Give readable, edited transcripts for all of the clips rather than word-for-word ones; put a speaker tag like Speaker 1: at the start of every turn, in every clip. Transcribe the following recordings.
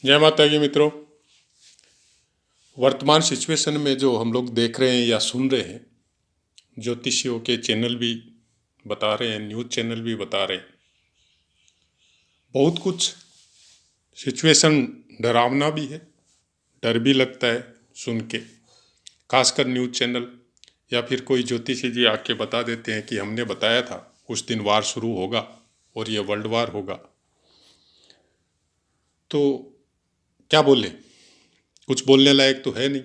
Speaker 1: जय माता की मित्रों। वर्तमान सिचुएशन में जो हम लोग देख रहे हैं या सुन रहे हैं, ज्योतिषियों के चैनल भी बता रहे हैं, न्यूज़ चैनल भी बता रहे हैं, बहुत कुछ सिचुएशन डरावना भी है, डर भी लगता है सुन के। खासकर न्यूज़ चैनल या फिर कोई ज्योतिषी जी आके बता देते हैं कि हमने बताया था उस दिन वार शुरू होगा और ये वर्ल्ड वार होगा, तो क्या बोले, कुछ बोलने लायक तो है नहीं।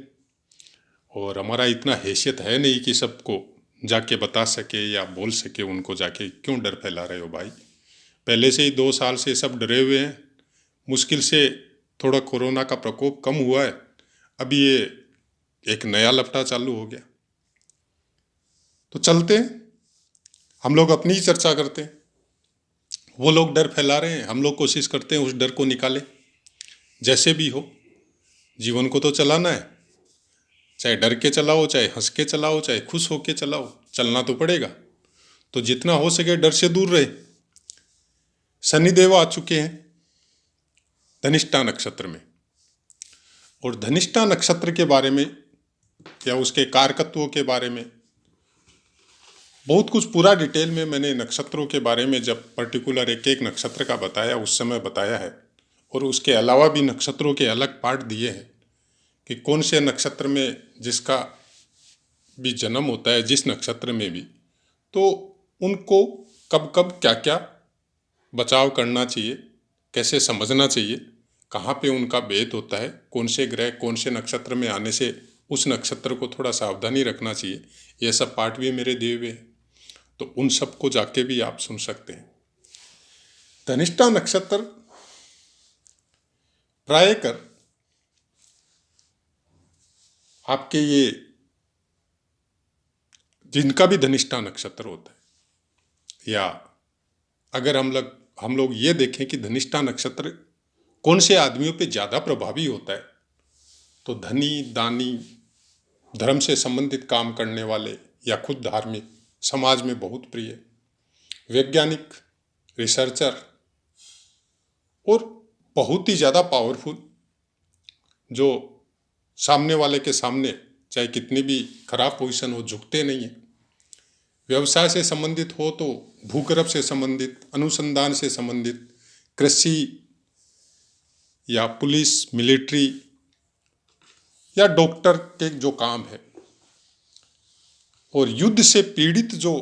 Speaker 1: और हमारा इतना हैसियत है नहीं कि सबको जाके बता सके या बोल सके। उनको जाके क्यों डर फैला रहे हो भाई? पहले से ही 2 साल से सब डरे हुए हैं। मुश्किल से थोड़ा कोरोना का प्रकोप कम हुआ है, अभी ये एक नया लफड़ा चालू हो गया। तो चलते हैं, हम लोग अपनी ही चर्चा करते हैं। वो लोग डर फैला रहे हैं, हम लोग कोशिश करते हैं उस डर को निकालें। जैसे भी हो, जीवन को तो चलाना है, चाहे डर के चलाओ, चाहे हंस के चलाओ, चाहे खुश होके चलाओ, चलना तो पड़ेगा। तो जितना हो सके डर से दूर रहे। शनिदेव आ चुके हैं धनिष्ठा नक्षत्र में, और धनिष्ठा नक्षत्र के बारे में या उसके कारकत्वों के बारे में बहुत कुछ पूरा डिटेल में मैंने नक्षत्रों के बारे में जब पर्टिकुलर एक एक नक्षत्र का बताया उस समय बताया है। और उसके अलावा भी नक्षत्रों के अलग पार्ट दिए हैं कि कौन से नक्षत्र में जिसका भी जन्म होता है, जिस नक्षत्र में भी, तो उनको कब कब क्या क्या बचाव करना चाहिए, कैसे समझना चाहिए, कहाँ पे उनका भेद होता है, कौन से ग्रह कौन से नक्षत्र में आने से उस नक्षत्र को थोड़ा सावधानी रखना चाहिए। ये सब पाठ भी मेरे दिए हुए हैं, तो उन सब को जाके भी आप सुन सकते हैं। धनिष्ठा नक्षत्र प्राय कर आपके ये जिनका भी धनिष्ठा नक्षत्र होता है, या अगर हम लोग ये देखें कि धनिष्ठा नक्षत्र कौन से आदमियों पे ज़्यादा प्रभावी होता है, तो धनी, दानी, धर्म से संबंधित काम करने वाले या खुद धार्मिक, समाज में बहुत प्रिय, वैज्ञानिक, रिसर्चर और बहुत ही ज़्यादा पावरफुल, जो सामने वाले के सामने चाहे कितनी भी खराब पोजीशन हो झुकते नहीं हैं। व्यवसाय से संबंधित हो तो भूगर्भ से संबंधित, अनुसंधान से संबंधित, कृषि या पुलिस, मिलिट्री या डॉक्टर के जो काम है, और युद्ध से पीड़ित जो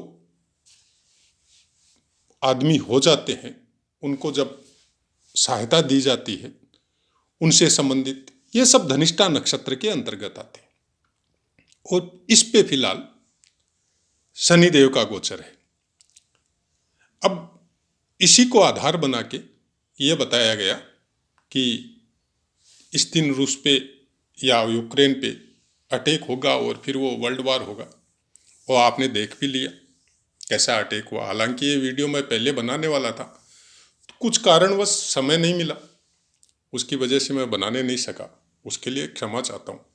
Speaker 1: आदमी हो जाते हैं उनको जब सहायता दी जाती है, उनसे संबंधित, ये सब धनिष्ठा नक्षत्र के अंतर्गत आते हैं। और इस पे फिलहाल शनिदेव का गोचर है। अब इसी को आधार बना के ये बताया गया कि इस दिन रूस पे या यूक्रेन पे अटैक होगा और फिर वो वर्ल्ड वार होगा। वो आपने देख भी लिया कैसा अटैक हुआ। हालांकि ये वीडियो मैं पहले बनाने वाला था, तो कुछ कारणवश समय नहीं मिला, उसकी वजह से मैं बनाने नहीं सका, उसके लिए क्षमा चाहता हूँ।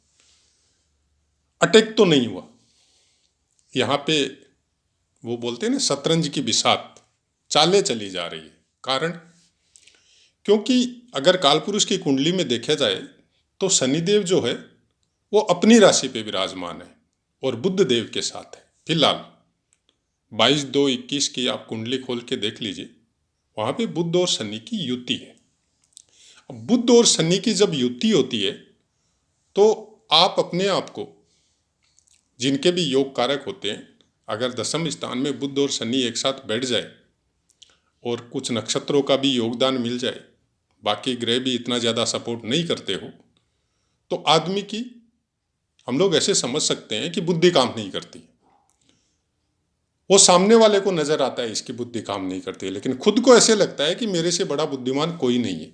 Speaker 1: अटैक तो नहीं हुआ, यहाँ पे वो बोलते हैं ना शतरंज की बिसात, चालें चली जा रही है। कारण, क्योंकि अगर कालपुरुष की कुंडली में देखा जाए तो शनिदेव जो है वो अपनी राशि पे विराजमान है और बुध देव के साथ है। फिलहाल 22/2/21 की आप कुंडली खोल के देख लीजिए, वहाँ पे बुध और शनि की युति है। अब बुध और शनि की जब युति होती है तो आप अपने आप को, जिनके भी योग कारक होते हैं, अगर दशम स्थान में बुध और शनि एक साथ बैठ जाए और कुछ नक्षत्रों का भी योगदान मिल जाए, बाकी ग्रह भी इतना ज़्यादा सपोर्ट नहीं करते हो, तो आदमी की हम लोग ऐसे समझ सकते हैं कि बुद्धि काम नहीं करती। वो सामने वाले को नजर आता है इसकी बुद्धि काम नहीं करती है, लेकिन खुद को ऐसे लगता है कि मेरे से बड़ा बुद्धिमान कोई नहीं है।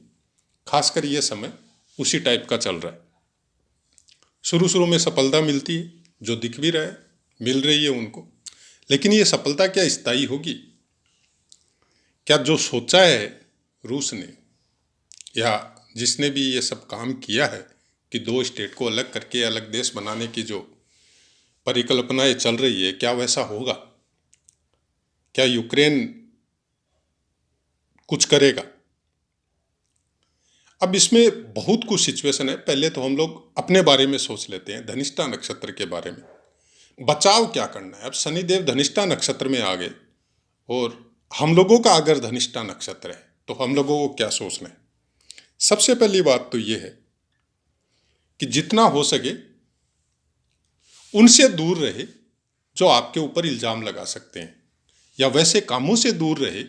Speaker 1: खासकर ये समय उसी टाइप का चल रहा है। शुरू शुरू में सफलता मिलती है, जो दिख भी रहा है, मिल रही है उनको, लेकिन ये सफलता क्या स्थायी होगी? क्या जो सोचा है रूस ने या जिसने भी ये सब काम किया है कि 2 स्टेट को अलग करके अलग देश बनाने की जो परिकल्पनाएं चल रही है, क्या वैसा होगा? क्या यूक्रेन कुछ करेगा? अब इसमें बहुत कुछ सिचुएशन है। पहले तो हम लोग अपने बारे में सोच लेते हैं, धनिष्ठा नक्षत्र के बारे में बचाव क्या करना है। अब शनिदेव धनिष्ठा नक्षत्र में आ गए और हम लोगों का अगर धनिष्ठा नक्षत्र है तो हम लोगों को क्या सोचना है। सबसे पहली बात तो ये है कि जितना हो सके उनसे दूर रहे जो आपके ऊपर इल्जाम लगा सकते हैं, या वैसे कामों से दूर रहे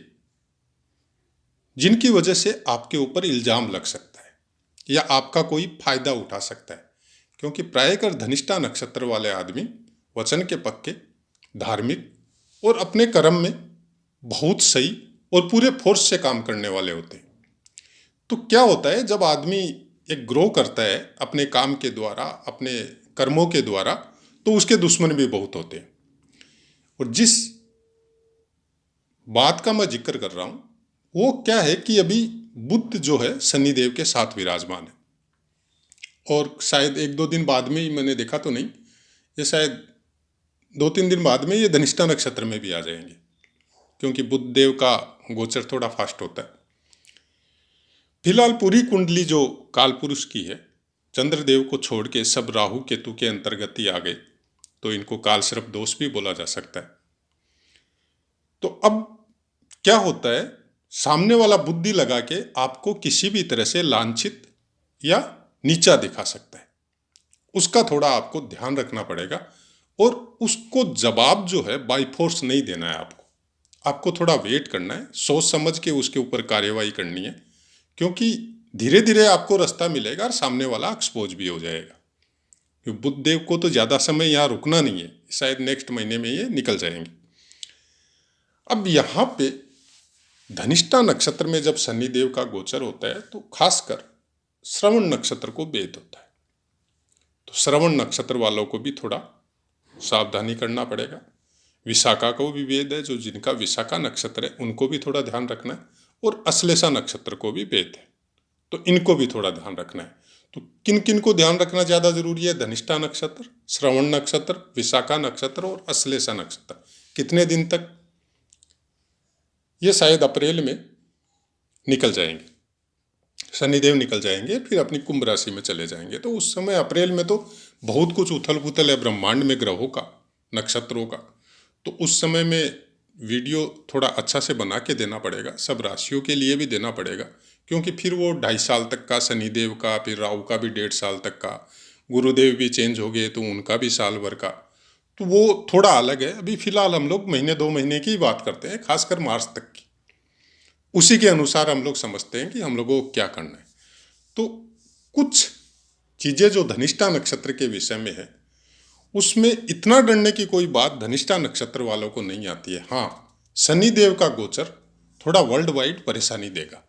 Speaker 1: जिनकी वजह से आपके ऊपर इल्जाम लग सकता है या आपका कोई फायदा उठा सकता है। क्योंकि प्रायकर धनिष्ठा नक्षत्र वाले आदमी वचन के पक्के, धार्मिक और अपने कर्म में बहुत सही और पूरे फोर्स से काम करने वाले होते हैं। तो क्या होता है, जब आदमी एक ग्रो करता है अपने काम के द्वारा, अपने कर्मों के द्वारा, तो उसके दुश्मन भी बहुत होते हैं। और जिस बात का मैं जिक्र कर रहा हूं वो क्या है कि अभी बुध जो है शनिदेव के साथ विराजमान है, और शायद 1-2 दिन बाद में ही, मैंने देखा तो नहीं, ये शायद 2-3 दिन बाद में ये धनिष्ठा नक्षत्र में भी आ जाएंगे, क्योंकि बुध देव का गोचर थोड़ा फास्ट होता है। फिलहाल पूरी कुंडली जो काल पुरुष की है, चंद्रदेव को छोड़ के सब राहु केतु के अंतर्गत ही आ गए, तो इनको काल सर्प दोष भी बोला जा सकता है। तो अब क्या होता है, सामने वाला बुद्धि लगा के आपको किसी भी तरह से लांछित या नीचा दिखा सकता है, उसका थोड़ा आपको ध्यान रखना पड़ेगा। और उसको जवाब जो है बाई फोर्स नहीं देना है, आपको थोड़ा वेट करना है, सोच समझ के उसके ऊपर कार्यवाही करनी है। क्योंकि धीरे धीरे आपको रास्ता मिलेगा और सामने वाला एक्सपोज भी हो जाएगा। क्योंकि बुध देव को तो ज़्यादा समय यहाँ रुकना नहीं है, शायद नेक्स्ट महीने में ये निकल जाएंगे। अब यहाँ पे धनिष्ठा नक्षत्र में जब शनिदेव का गोचर होता है तो खासकर श्रवण नक्षत्र को भेद होता है। तो श्रवण नक्षत्र वालों को भी थोड़ा सावधानी करना पड़ेगा। विशाखा को भी भेद है, जो जिनका विशाखा नक्षत्र है उनको भी थोड़ा ध्यान रखना है। और अश्लेषा नक्षत्र को भी भेद है, तो इनको भी थोड़ा ध्यान रखना है। तो किन किन को ध्यान रखना ज़्यादा जरूरी है? धनिष्ठा नक्षत्र, श्रवण नक्षत्र, विशाखा नक्षत्र और अश्लेषा नक्षत्र। कितने दिन तक? ये शायद अप्रैल में निकल जाएंगे, शनिदेव निकल जाएंगे, फिर अपनी कुंभ राशि में चले जाएंगे। तो उस समय अप्रैल में तो बहुत कुछ उथल पुथल है ब्रह्मांड में, ग्रहों का, नक्षत्रों का। तो उस समय में वीडियो थोड़ा अच्छा से बना के देना पड़ेगा, सब राशियों के लिए भी देना पड़ेगा। क्योंकि फिर वो 2.5 साल तक का शनिदेव का, फिर राहु का भी 1.5 साल तक का, गुरुदेव भी चेंज हो गए तो उनका भी साल भर का, तो वो थोड़ा अलग है। अभी फिलहाल हम लोग महीने 2 महीने की बात करते हैं, खासकर मार्च तक की। उसी के अनुसार हम लोग समझते हैं कि हम लोगों को क्या करना है। तो कुछ चीज़ें जो धनिष्ठा नक्षत्र के विषय में है, उसमें इतना डरने की कोई बात धनिष्ठा नक्षत्र वालों को नहीं आती है। हाँ, शनिदेव का गोचर थोड़ा वर्ल्ड वाइड परेशानी देगा।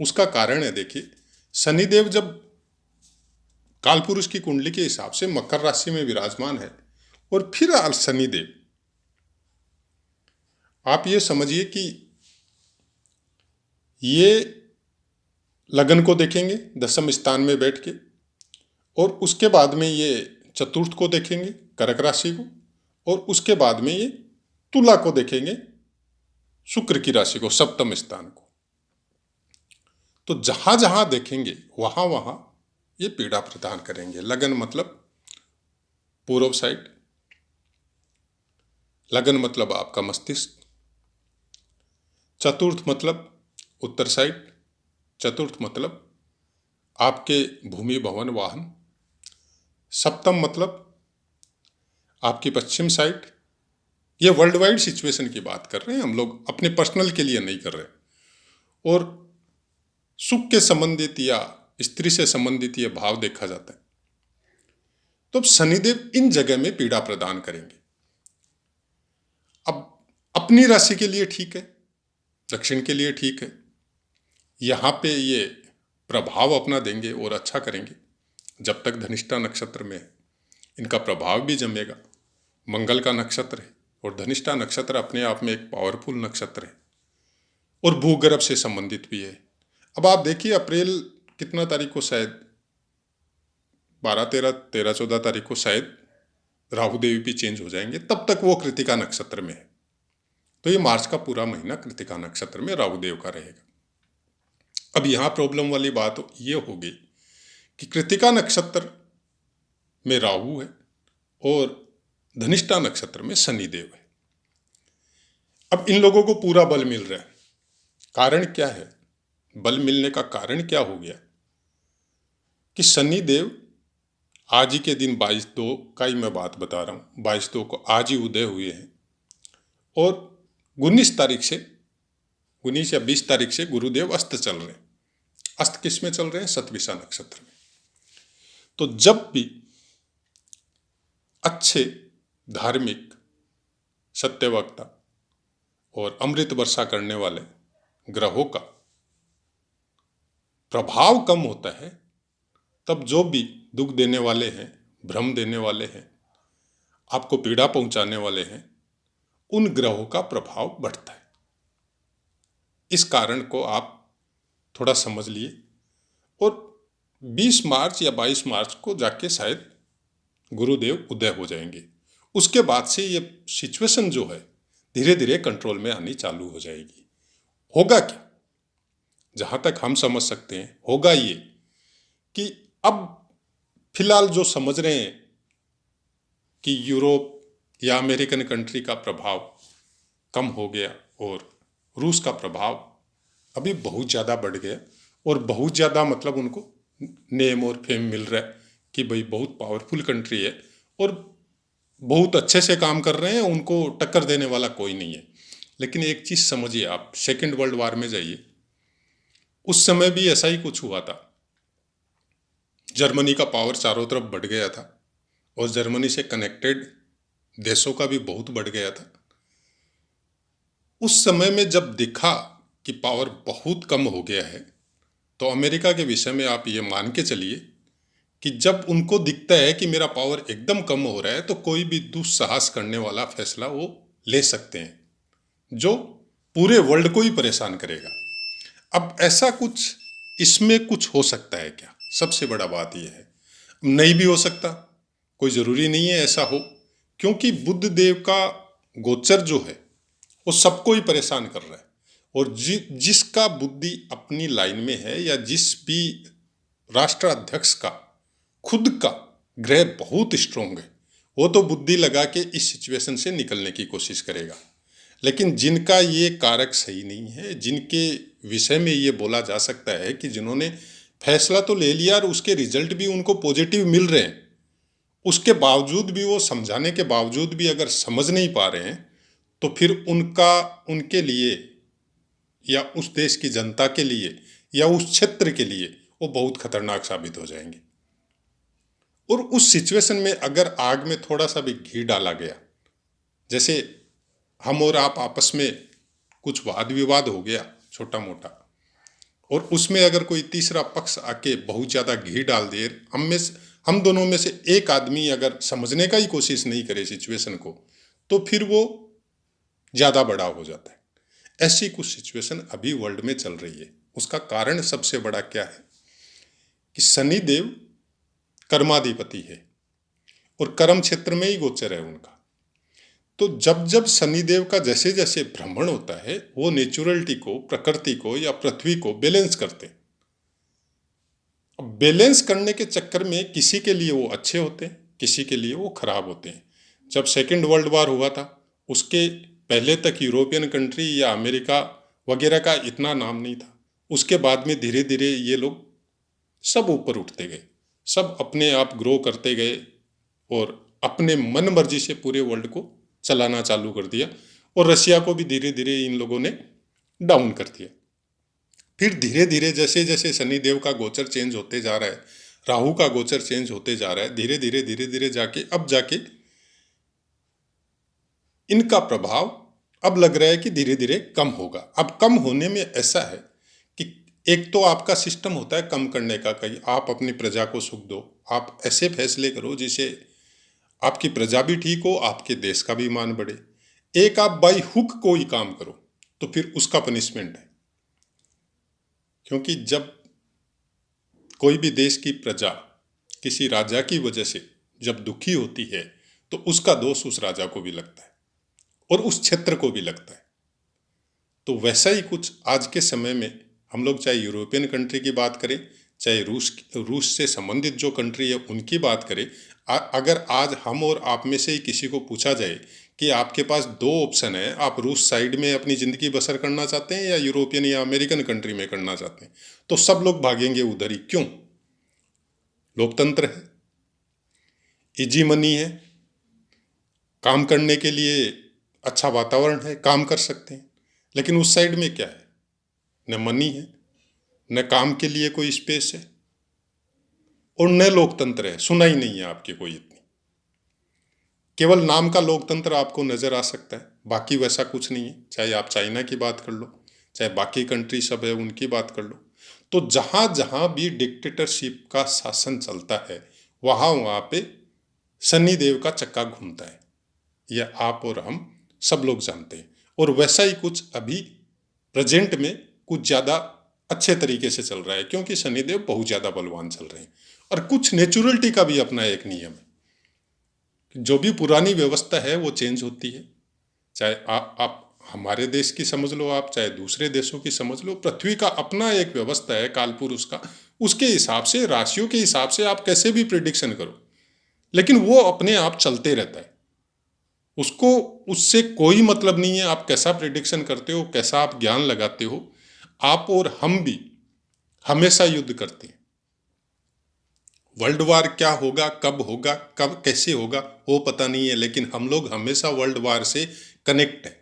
Speaker 1: उसका कारण है, देखिए, शनिदेव जब कालपुरुष की कुंडली के हिसाब से मकर राशि में विराजमान है, और फिर शनिदेव, आप ये समझिए कि ये लगन को देखेंगे 10वें स्थान में बैठ के, और उसके बाद में ये चतुर्थ को देखेंगे कर्क राशि को, और उसके बाद में ये तुला को देखेंगे, शुक्र की राशि को, 7वें स्थान को। तो जहां जहां देखेंगे वहां वहां ये पीड़ा प्रदान करेंगे। लगन मतलब पूर्व साइड, लगन मतलब आपका मस्तिष्क, चतुर्थ मतलब उत्तर साइड, चतुर्थ मतलब आपके भूमि भवन वाहन, सप्तम मतलब आपकी पश्चिम साइड। ये वर्ल्ड वाइड सिचुएशन की बात कर रहे हैं हम लोग, अपने पर्सनल के लिए नहीं कर रहे। और सुख के संबंधित या स्त्री से संबंधित ये भाव देखा जाता है। तो अब शनिदेव इन जगह में पीड़ा प्रदान करेंगे। अब अपनी राशि के लिए ठीक है, दक्षिण के लिए ठीक है, यहाँ पे ये प्रभाव अपना देंगे और अच्छा करेंगे। जब तक धनिष्ठा नक्षत्र में है इनका प्रभाव भी जमेगा। मंगल का नक्षत्र है, और धनिष्ठा नक्षत्र अपने आप में एक पावरफुल नक्षत्र है, और भूगर्भ से संबंधित भी है। अब आप देखिए, अप्रैल कितना तारीख को, शायद 12, 13, 14 तारीख को शायद राहु देव भी चेंज हो जाएंगे, तब तक वो कृतिका नक्षत्र में है। तो ये मार्च का पूरा महीना कृतिका नक्षत्र में राहु देव का रहेगा। अब यहाँ प्रॉब्लम वाली बात ये होगी कि कृत्तिका नक्षत्र में राहु है और धनिष्ठा नक्षत्र में शनिदेव है। अब इन लोगों को पूरा बल मिल रहा है। कारण क्या है? बल मिलने का कारण क्या हो गया कि शनिदेव आज ही के दिन 22/2 का ही मैं बात बता रहा हूँ, 22/2 को आज ही उदय हुए हैं और 19 तारीख से 19 या 20 तारीख से गुरुदेव अस्त चल रहे हैं। अस्त किस में चल रहे हैं? शतभिषा नक्षत्र में। तो जब भी अच्छे धार्मिक, सत्यवक्ता और अमृत वर्षा करने वाले ग्रहों का प्रभाव कम होता है, तब जो भी दुख देने वाले हैं, भ्रम देने वाले हैं, आपको पीड़ा पहुंचाने वाले हैं, उन ग्रहों का प्रभाव बढ़ता है। इस कारण को आप थोड़ा समझ लिए और 20 मार्च या 22 मार्च को जाके शायद गुरुदेव उदय हो जाएंगे। उसके बाद से ये सिचुएशन जो है धीरे धीरे कंट्रोल में आनी चालू हो जाएगी। होगा क्या? जहां तक हम समझ सकते हैं होगा ये कि अब फिलहाल जो समझ रहे हैं कि यूरोप या अमेरिकन कंट्री का प्रभाव कम हो गया और रूस का प्रभाव अभी बहुत ज़्यादा बढ़ गया और बहुत ज़्यादा मतलब उनको नेम और फेम मिल रहा है कि भाई बहुत पावरफुल कंट्री है और बहुत अच्छे से काम कर रहे हैं, उनको टक्कर देने वाला कोई नहीं है। लेकिन एक चीज़ समझिए आप, सेकेंड वर्ल्ड वार में जाइए, उस समय भी ऐसा ही कुछ हुआ था। जर्मनी का पावर चारों तरफ बढ़ गया था और जर्मनी से कनेक्टेड देशों का भी बहुत बढ़ गया था। उस समय में जब दिखा कि पावर बहुत कम हो गया है, तो अमेरिका के विषय में आप ये मान के चलिए कि जब उनको दिखता है कि मेरा पावर एकदम कम हो रहा है, तो कोई भी दुस्साहस करने वाला फैसला वो ले सकते हैं जो पूरे वर्ल्ड को ही परेशान करेगा। अब ऐसा कुछ इसमें कुछ हो सकता है क्या? सबसे बड़ा बात यह है, नहीं भी हो सकता, कोई ज़रूरी नहीं है ऐसा हो, क्योंकि बुध देव का गोचर जो है वो सबको ही परेशान कर रहा है और जिसका बुद्धि अपनी लाइन में है या जिस भी राष्ट्राध्यक्ष का खुद का ग्रह बहुत स्ट्रोंग है, वो तो बुद्धि लगा के इस सिचुएशन से निकलने की कोशिश करेगा। लेकिन जिनका ये कारक सही नहीं है, जिनके विषय में ये बोला जा सकता है कि जिन्होंने फैसला तो ले लिया और उसके रिजल्ट भी उनको पॉजिटिव मिल रहे हैं, उसके बावजूद भी वो समझाने के बावजूद भी अगर समझ नहीं पा रहे हैं, तो फिर उनके लिए या उस देश की जनता के लिए या उस क्षेत्र के लिए वो बहुत खतरनाक साबित हो जाएंगे। और उस सिचुएशन में अगर आग में थोड़ा सा भी घी डाला गया, जैसे हम और आप आपस में कुछ वाद विवाद हो गया छोटा मोटा, और उसमें अगर कोई तीसरा पक्ष आके बहुत ज़्यादा घी डाल दे, हम दोनों में से एक आदमी अगर समझने का ही कोशिश नहीं करे सिचुएशन को, तो फिर वो ज़्यादा बड़ा हो जाता है। ऐसी कुछ सिचुएशन अभी वर्ल्ड में चल रही है। उसका कारण सबसे बड़ा क्या है कि शनिदेव कर्माधिपति है और कर्म क्षेत्र में ही गोचर है उनका। तो जब जब शनिदेव का जैसे जैसे भ्रमण होता है, वो नेचुरलिटी को, प्रकृति को या पृथ्वी को बैलेंस करते हैं। अब बैलेंस करने के चक्कर में किसी के लिए वो अच्छे होते हैं, किसी के लिए वो खराब होते हैं। जब सेकेंड वर्ल्ड वार हुआ था, उसके पहले तक यूरोपियन कंट्री या अमेरिका वगैरह का इतना नाम नहीं था। उसके बाद में धीरे धीरे ये लोग सब ऊपर उठते गए, सब अपने आप ग्रो करते गए और अपने मन मर्जी से पूरे वर्ल्ड को चलाना चालू कर दिया और रशिया को भी धीरे धीरे इन लोगों ने डाउन कर दिया। फिर धीरे धीरे जैसे जैसे शनिदेव का गोचर चेंज होते जा रहा है, राहु का गोचर चेंज होते जा रहा है, धीरे धीरे जाके इनका प्रभाव अब लग रहा है कि धीरे धीरे कम होगा। अब कम होने में ऐसा है कि एक तो आपका सिस्टम होता है कम करने का, कहीं आप अपनी प्रजा को सुख दो, आप ऐसे फैसले करो जिसे आपकी प्रजा भी ठीक हो, आपके देश का भी मान बढ़े। एक आप बाई हुक कोई काम करो तो फिर उसका पनिशमेंट है, क्योंकि जब कोई भी देश की प्रजा किसी राजा की वजह से जब दुखी होती है, तो उसका दोष उस राजा को भी लगता है और उस क्षेत्र को भी लगता है। तो वैसा ही कुछ आज के समय में हम लोग चाहे यूरोपियन कंट्री की बात करें, चाहे रूस से संबंधित जो कंट्री है उनकी बात करें, अगर आज हम और आप में से ही किसी को पूछा जाए कि आपके पास दो ऑप्शन है, आप रूस साइड में अपनी ज़िंदगी बसर करना चाहते हैं या यूरोपियन या अमेरिकन कंट्री में करना चाहते हैं, तो सब लोग भागेंगे उधर ही। क्यों? लोकतंत्र है, इजी मनी है, काम करने के लिए अच्छा वातावरण है, काम कर सकते हैं। लेकिन उस साइड में क्या है? न मनी है, न काम के लिए कोई स्पेस है, और न लोकतंत्र है। सुना ही नहीं है आपके कोई इतनी। केवल नाम का लोकतंत्र आपको नजर आ सकता है, बाकी वैसा कुछ नहीं है। चाहे आप चाइना की बात कर लो, चाहे बाकी कंट्री सब है उनकी बात कर लो, तो जहां जहां भी डिक्टेटरशिप का शासन चलता है वहां वहां पे शनि देव का चक्का घूमता है। यह आप और हम सब लोग जानते हैं। और वैसा ही कुछ अभी प्रेजेंट में कुछ ज़्यादा अच्छे तरीके से चल रहा है, क्योंकि शनिदेव बहुत ज़्यादा बलवान चल रहे हैं। और कुछ नेचुरलिटी का भी अपना एक नियम है, जो भी पुरानी व्यवस्था है वो चेंज होती है। चाहे आप हमारे देश की समझ लो, आप चाहे दूसरे देशों की समझ लो, पृथ्वी का अपना एक व्यवस्था है कालपुरुष का। उसके हिसाब से, राशियों के हिसाब से आप कैसे भी प्रिडिक्शन करो, लेकिन वो अपने आप चलते रहता है। उसको उससे कोई मतलब नहीं है आप कैसा प्रिडिक्शन करते हो, कैसा आप ज्ञान लगाते हो। आप और हम भी हमेशा युद्ध करते हैं। वर्ल्ड वार क्या होगा, कब होगा, कब कैसे होगा वो पता नहीं है, लेकिन हम लोग हमेशा वर्ल्ड वार से कनेक्ट हैं।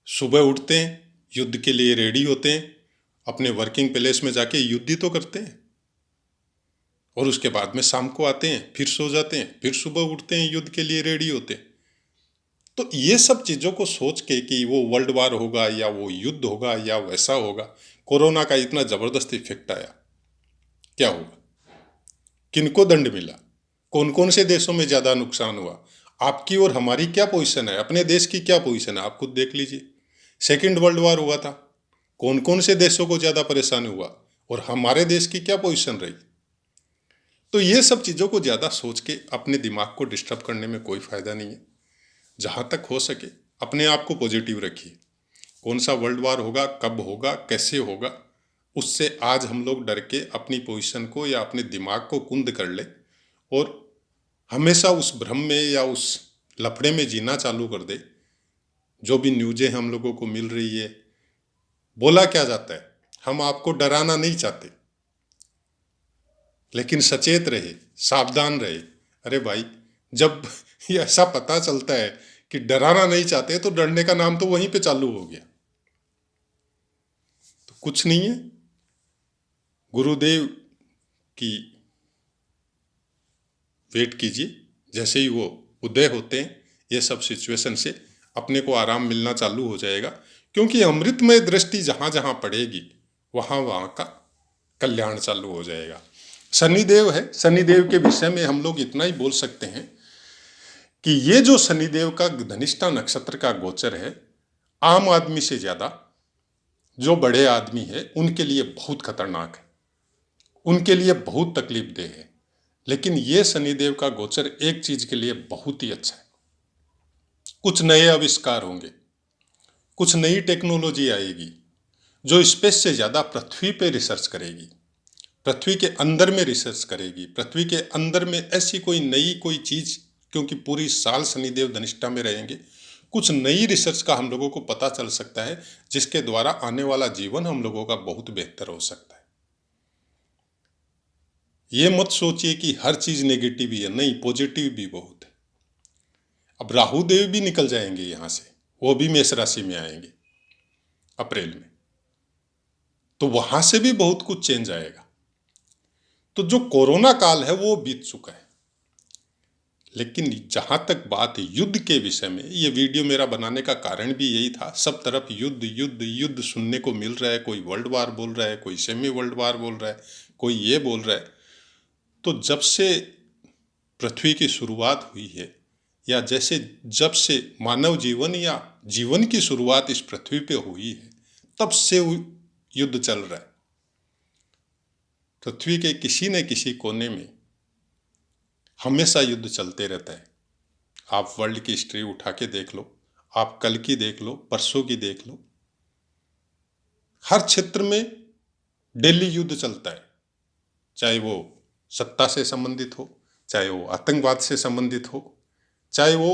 Speaker 1: सुबह उठते हैं, युद्ध के लिए रेडी होते हैं, अपने वर्किंग प्लेस में जाके युद्ध ही तो करते हैं, और उसके बाद में शाम को आते हैं, फिर सो जाते हैं, फिर सुबह उठते हैं, युद्ध के लिए रेडी होते हैं। तो ये सब चीज़ों को सोच के कि वो वर्ल्ड वार होगा या वो युद्ध होगा या वैसा होगा, कोरोना का इतना ज़बरदस्त इफेक्ट आया, क्या होगा, किनको दंड मिला, कौन कौन से देशों में ज़्यादा नुकसान हुआ, आपकी और हमारी क्या पोजीशन है, अपने देश की क्या पोजीशन है, आप खुद देख लीजिए। सेकेंड वर्ल्ड वार हुआ था, कौन कौन से देशों को ज़्यादा परेशानी हुआ और हमारे देश की क्या पोजीशन रही। तो ये सब चीज़ों को ज़्यादा सोच के अपने दिमाग को डिस्टर्ब करने में कोई फ़ायदा नहीं है। जहाँ तक हो सके अपने आप को पॉजिटिव रखिए। कौन सा वर्ल्ड वार होगा, कब होगा, कैसे होगा, उससे आज हम लोग डर के अपनी पोजीशन को या अपने दिमाग को कुंद कर ले और हमेशा उस भ्रम में या उस लफड़े में जीना चालू कर दे। जो भी न्यूज़ें हम लोगों को मिल रही है, बोला क्या जाता है, हम आपको डराना नहीं चाहते, लेकिन सचेत रहे, सावधान रहे। अरे भाई, जब ये ऐसा पता चलता है कि डराना नहीं चाहते, तो डरने का नाम तो वहीं पे चालू हो गया। तो कुछ नहीं है, गुरुदेव की वेट कीजिए। जैसे ही वो उदय होते हैं, ये सब सिचुएशन से अपने को आराम मिलना चालू हो जाएगा, क्योंकि अमृतमय दृष्टि जहाँ जहाँ पड़ेगी वहाँ वहाँ का कल्याण चालू हो जाएगा। शनिदेव है, शनिदेव के विषय में हम लोग इतना ही बोल सकते हैं कि ये जो शनिदेव का धनिष्ठा नक्षत्र का गोचर है, आम आदमी से ज़्यादा जो बड़े आदमी है उनके लिए बहुत खतरनाक है, उनके लिए बहुत तकलीफदेह है। लेकिन ये शनिदेव का गोचर एक चीज के लिए बहुत ही अच्छा है। कुछ नए आविष्कार होंगे, कुछ नई टेक्नोलॉजी आएगी जो स्पेस से ज़्यादा पृथ्वी पे रिसर्च करेगी, पृथ्वी के अंदर में रिसर्च करेगी, पृथ्वी के अंदर में ऐसी कोई नई कोई चीज़, क्योंकि पूरी साल शनिदेव धनिष्ठा में रहेंगे, कुछ नई रिसर्च का हम लोगों को पता चल सकता है, जिसके द्वारा आने वाला जीवन हम लोगों का बहुत बेहतर हो सकता है। ये मत सोचिए कि हर चीज़ नेगेटिव ही है, नहीं, पॉजिटिव भी बहुत है। अब राहु देव भी निकल जाएंगे यहाँ से, वो भी मेष राशि में आएंगे अप्रैल में, तो वहां से भी बहुत कुछ चेंज आएगा। तो जो कोरोना काल है वो बीत चुका है। लेकिन जहां तक बात है युद्ध के विषय में, ये वीडियो मेरा बनाने का कारण भी यही था। सब तरफ युद्ध युद्ध युद्ध सुनने को मिल रहा है, कोई वर्ल्ड वार बोल रहा है, कोई सेमी वर्ल्ड वार बोल रहा है, कोई ये बोल रहा है। तो जब से पृथ्वी की शुरुआत हुई है, या जैसे जब से मानव जीवन या जीवन की शुरुआत इस पृथ्वी पे हुई है, तब से युद्ध चल रहा है। पृथ्वी के किसी न किसी कोने में हमेशा युद्ध चलते रहता है। आप वर्ल्ड की हिस्ट्री उठा के देख लो, आप कल की देख लो, परसों की देख लो, हर क्षेत्र में डेली युद्ध चलता है, चाहे वो सत्ता से संबंधित हो, चाहे वो आतंकवाद से संबंधित हो, चाहे वो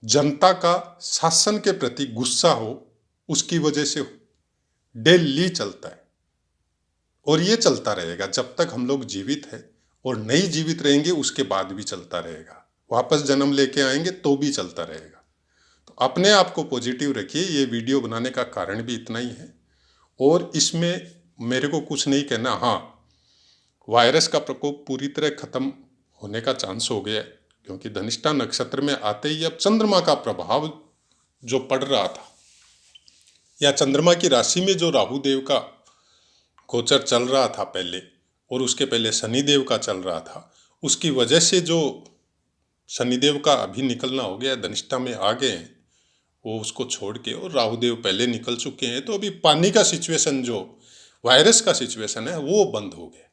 Speaker 1: जनता का शासन के प्रति गुस्सा हो उसकी वजह से हो, डेली चलता है। और ये चलता रहेगा जब तक हम लोग जीवित हैं, और नहीं जीवित रहेंगे उसके बाद भी चलता रहेगा। वापस जन्म लेके आएंगे तो भी चलता रहेगा। तो अपने आप को पॉजिटिव रखिए। ये वीडियो बनाने का कारण भी इतना ही है, और इसमें मेरे को कुछ नहीं कहना। हाँ, वायरस का प्रकोप पूरी तरह खत्म होने का चांस हो गया है, क्योंकि धनिष्ठा नक्षत्र में आते ही अब चंद्रमा का प्रभाव जो पड़ रहा था, या चंद्रमा की राशि में जो राहु देव का गोचर चल रहा था पहले, और उसके पहले शनिदेव का चल रहा था, उसकी वजह से जो शनिदेव का अभी निकलना हो गया, धनिष्ठा में आ गए हैं, वो उसको छोड़ के, और राहुदेव पहले निकल चुके हैं। तो अभी पानी का सिचुएशन, जो वायरस का सिचुएशन है, वो बंद हो गया।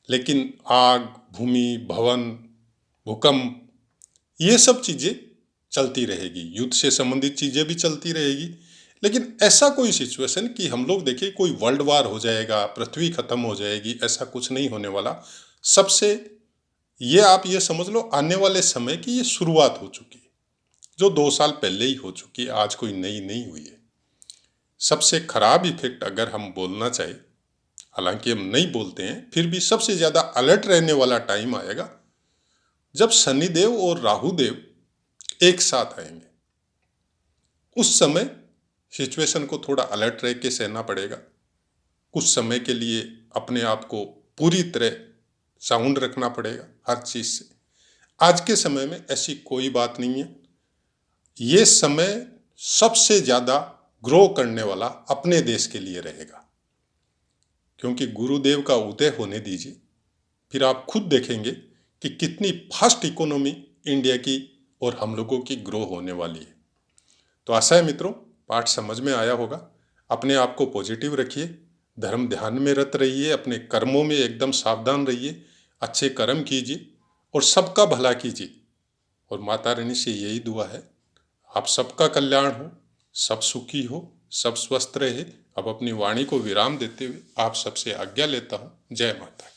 Speaker 1: लेकिन आग, भूमि, भवन, भूकंप, ये सब चीज़ें चलती रहेगी। युद्ध से संबंधित चीज़ें भी चलती रहेगी। लेकिन ऐसा कोई सिचुएशन कि हम लोग देखिए कोई वर्ल्ड वार हो जाएगा, पृथ्वी खत्म हो जाएगी, ऐसा कुछ नहीं होने वाला। सबसे ये आप ये समझ लो, आने वाले समय की ये शुरुआत हो चुकी है, जो 2 साल पहले ही हो चुकी है, आज कोई नई नहीं हुई है। सबसे खराब इफेक्ट अगर हम बोलना चाहे, हालांकि हम नहीं बोलते हैं, फिर भी सबसे ज़्यादा अलर्ट रहने वाला टाइम आएगा जब शनिदेव और राहुदेव एक साथ आएंगे। उस समय सिचुएशन को थोड़ा अलर्ट रह के सहना पड़ेगा। कुछ समय के लिए अपने आप को पूरी तरह साउंड रखना पड़ेगा हर चीज़ से। आज के समय में ऐसी कोई बात नहीं है। ये समय सबसे ज़्यादा ग्रो करने वाला अपने देश के लिए रहेगा, क्योंकि गुरुदेव का उदय होने दीजिए, फिर आप खुद देखेंगे कि कितनी फास्ट इकोनॉमी इंडिया की और हम लोगों की ग्रो होने वाली है। तो आशा है मित्रों, पाठ समझ में आया होगा। अपने आप को पॉजिटिव रखिए, धर्म ध्यान में रत रहिए, अपने कर्मों में एकदम सावधान रहिए, अच्छे कर्म कीजिए और सबका भला कीजिए। और माता रानी से यही दुआ है, आप सबका कल्याण हो, सब सुखी हो, सब स्वस्थ रहे। अब अपनी वाणी को विराम देते हुए आप सबसे आज्ञा लेता हूँ। जय माता।